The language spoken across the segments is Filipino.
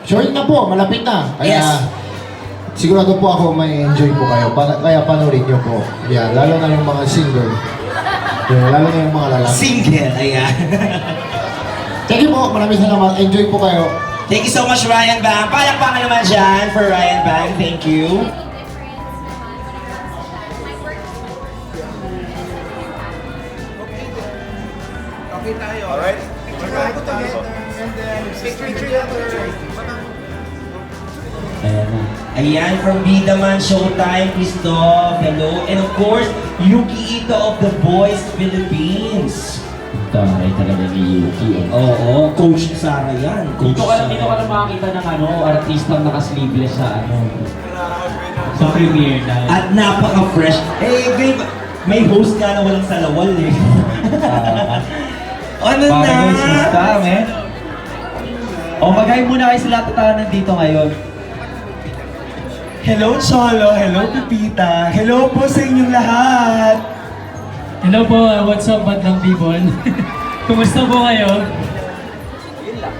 Short na po, malapit na. Kaya, Yes. sigurado po ako may enjoy po kayo. Kaya panoorin niyo po. Yeah, lalo na yung mga single. Yeah, lalo na yung mga lalaki. Single, ayan. Thank you po, maraming salamat. Enjoy po kayo. Thank you so much, Ryan Bang. Palakpakan naman dyan for Ryan Bang. Thank you. Okay tayo. Alright. Ayan, from Bidaman Showtime, Christoph, hello. And of course, Yuki Ito of The Voice Philippines. Taray talaga ni Yuki. Oo, Coach Sara yan. Dito ka lang makakita ng artistang naka-sleeveless sa sa premiere na. At napaka-fresh. Eh, babe, may host ka na walang salawal eh. Ano na? Parang gusto eh. O, magay muna kayo sa lahat na nandito ngayon. Hello, Cholo. Hello, Pipita. Hello po sa inyong lahat. Hello po, what's up, Batang People? Kumusta po kayo?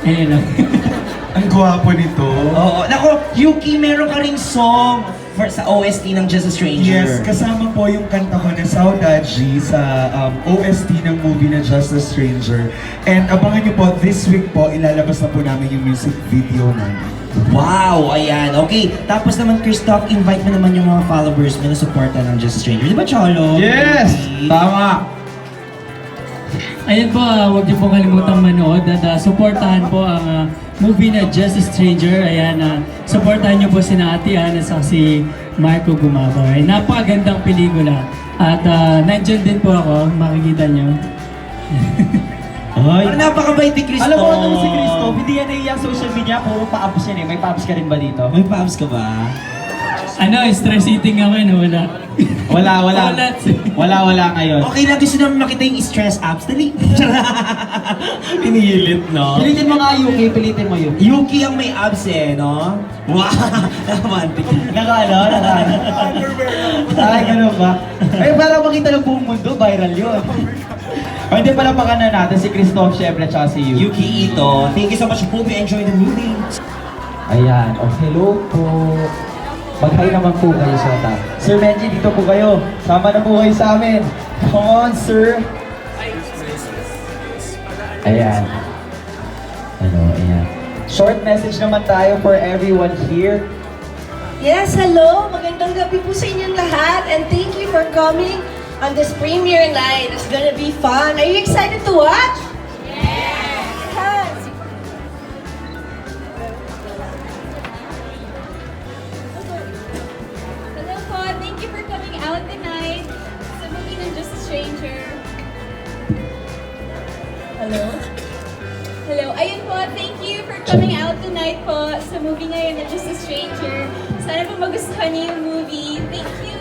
Ayun lang. Ang gwapo nito. Oo. Nako, Yuki, meron ka ring song sa OST ng Just a Stranger. Yes, kasama po yung kanta ko na Saudade sa OST ng movie na Just a Stranger. And abangan niyo po, this week po, ilalabas na po namin yung music video namin. Wow, ayan. Okay, tapos naman, Christoph, invite mo naman yung mga followers mo na supportan ng Just a Stranger. Di ba, Cholo? Yes! Tama! Ayun po, huwag niyo po kalimutang manood at supportahan po ang movie na Just a Stranger. Ayan, supportahan niyo po si Ate Ann at si Marco Gumabaw. Ay, napakagandang pelikula. At nandyan din po ako, makikita niyo. Ay! Parang napakabait ni Christoph. Alam mo ano si Christoph, hindi yan naiyak social media, puro pa-ups yan eh. May pa-ups ka rin ba dito? May paps ka ba? Stress eating ako yun, wala. Wala. Wala ngayon. Okay lang, gusto namin makita yung stress apps. Dali. Pinilit, no? Pilitin mo nga Yuki, pilitin mo Yuki. Yuki ang may abs eh, no? Wow! Romantic. Naka. Ay, ganun ba? Ay, para makita ng buong mundo, viral yun. O, hindi pala pakana natin si Christoph, syempre, tsaka si Yuki. Yuki Ito, thank you so much. Hope you enjoy the movie. Ayan, hello po. Mag-hi naman po kayo sa mata. Sir Benji, dito po kayo. Sama na po kayo sa amin. Come on, sir. Ayan. Ayan. Short message naman tayo for everyone here. Yes, hello! Magandang gabi po sa inyong lahat and thank you for coming on this premiere night. It's gonna be fun. Are you excited to watch? Yes! Hello po, thank you for coming out tonight sa movie ng Just a Stranger. Hello? Hello, ayun po, thank you for coming out tonight po sa movie ngayon ng Just a Stranger. Sana po magustuhan niyo yung movie. Thank you!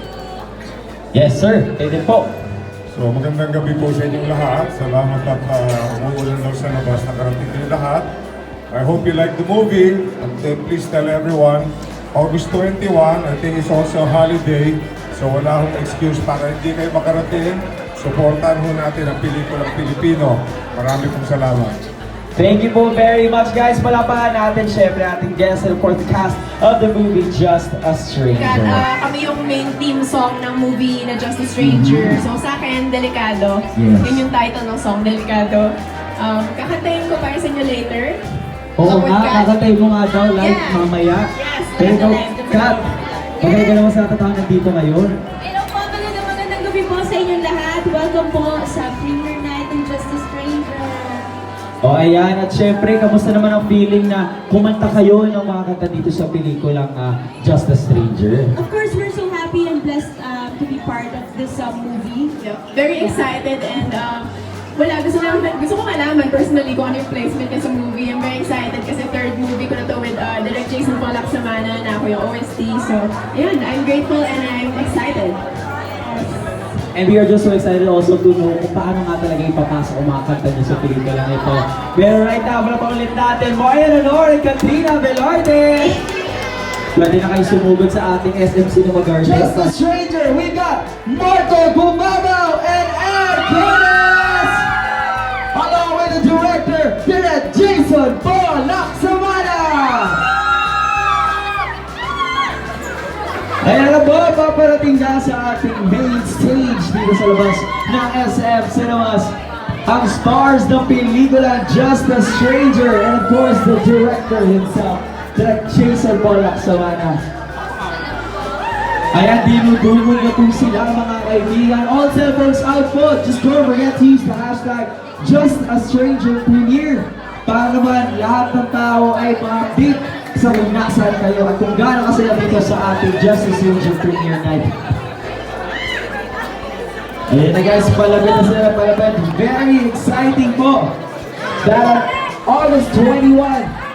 Yes, sir. Kayo din po. So magandang gabi po sa inyong lahat. Salamat at umuulan daw sa labas. Nakarating kayo lahat. I hope you like the movie. And please tell everyone, August 21, I think it's also a holiday. So wala akong excuse para hindi kayo makarating. Supportan ho natin ang pelikulang Pilipino. Marami pong salamat. Thank you po very much, guys. Palapahan natin, syempre, ating guest and for the cast of the movie Just a Stranger. Kami yung main theme song ng movie na Just a Stranger. So sa akin, Delikado. Yes. Yun yung title ng song, Delikado. Kakantayin ko para sa inyo later. Oo With nga, Kat. kakatay mo nga daw live Yeah. mamaya. Yes, Pero ikaw, live. Kat, bagay ka naman sa katatawa nandito ngayon. Hello po, magandang gabi po sa inyong lahat. Welcome po sa premiere night ng Just a Stranger. O ayan, at syempre, kamusta naman ang feeling na kumanta kayo ng mga kanta dito sa pelikulang Just a Stranger? Of course, we're so happy and blessed to be part of this movie. Very excited and gusto ko malaman personally kung ano yung placement niya sa movie. I'm very excited kasi third movie ko na to with Direct Jason Polaksamana na ako yung OST. So, ayun, I'm grateful and I'm excited. And we are just so excited also to know kung paano nga talaga ipapasok ang mga kanta niyo sa pelikula nito. Pero right now, wala pa ulit natin, Moya Lenore and Katrina Velarde! Pwede na kayo sumugod sa ating SMC na Magarda. Just a Stranger, we got Marco Gumabaw and Ed Kines! Along with the director, Direct Jason Polaksamana! Darating na sa ating main stage dito sa labas ng SM Cinemas ang stars ng pelikula Just a Stranger and of course the director himself, Direk Jason Paul Lacsamana. Ayan, dinudumog na po sila mga kaibigan. All cell phones out po. Just don't forget to use the hashtag Just a Stranger Premiere para naman lahat ng tao ay ma-update sa kung nasaan kayo at kung gaano kasaya dito sa ating Just a Stranger Premiere Night. Ayan na guys, palapit na sila, palapit. Very exciting po. Dahil August 21,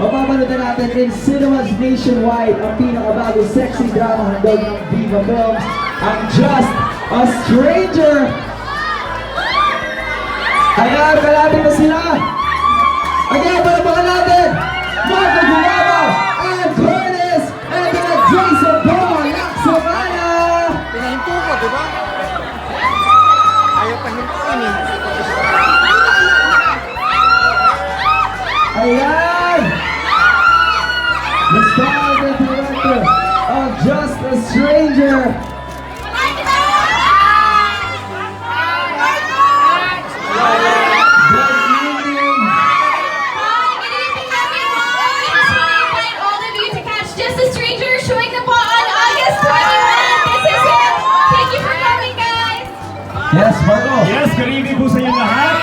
mapapanood na natin in cinemas nationwide ang pinakabagong sexy drama handog ng Viva Films, ang Just a Stranger. Ayan, kalapit na sila. Again, palapakan natin, Marco Gumaba and Curtis and Direk Jason Paul Lacsamana. Pinahinto ko, di ba? Ayaw pahintuin eh. Ayan! The star and director of Just a Stranger. Yes, Marco. Yes, good evening po sa inyo lahat.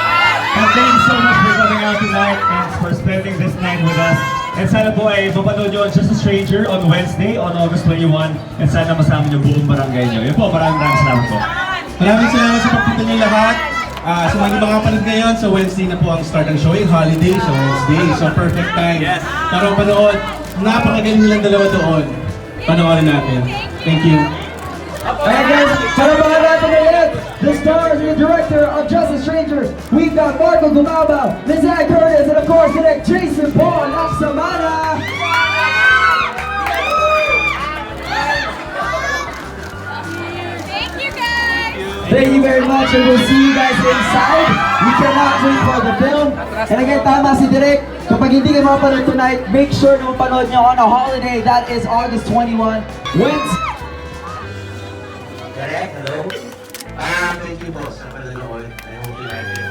And thank you so much for coming out tonight and for spending this night with us. And sana po ay mapanood nyo ang Just a Stranger on Wednesday, on August 21. And sana masama nyo buong barangay nyo. Yun po, maraming salamat po. Maraming salamat sa pagpunta niyo lahat. Sa mga ibang kapanood ngayon, sa Wednesday na po ang start ng showing, holiday sa Wednesday. So perfect time. Yes. Para mapanood, napakagaling nilang dalawa doon. Panoorin natin. Thank you. Ayan guys, palapakan natin ulit the stars and the director of Just a Stranger. We've got Marco Gumaba, Ms. Ann Curtis, and of course, Direk Jason Paul Lacsamana. Thank you guys! Thank you very much and we'll see you guys inside. We cannot wait for the film. And again, tama si Direk. Kapag hindi kayo mapanood tonight, make sure na mapanood nyo on a holiday. That is August 21. Wednesday. Direk, hello. Thank you boss sa panonood. I hope you like it.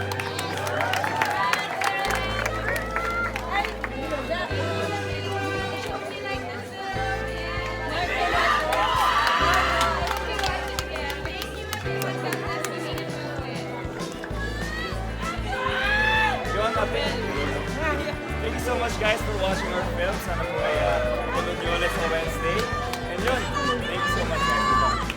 Thank you so much guys for watching our film. Sana po ay mapanood nyo ulit sa Wednesday. And yun, thank you so much guys.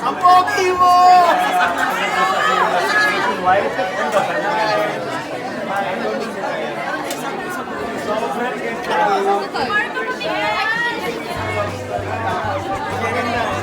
Ang pogi mo!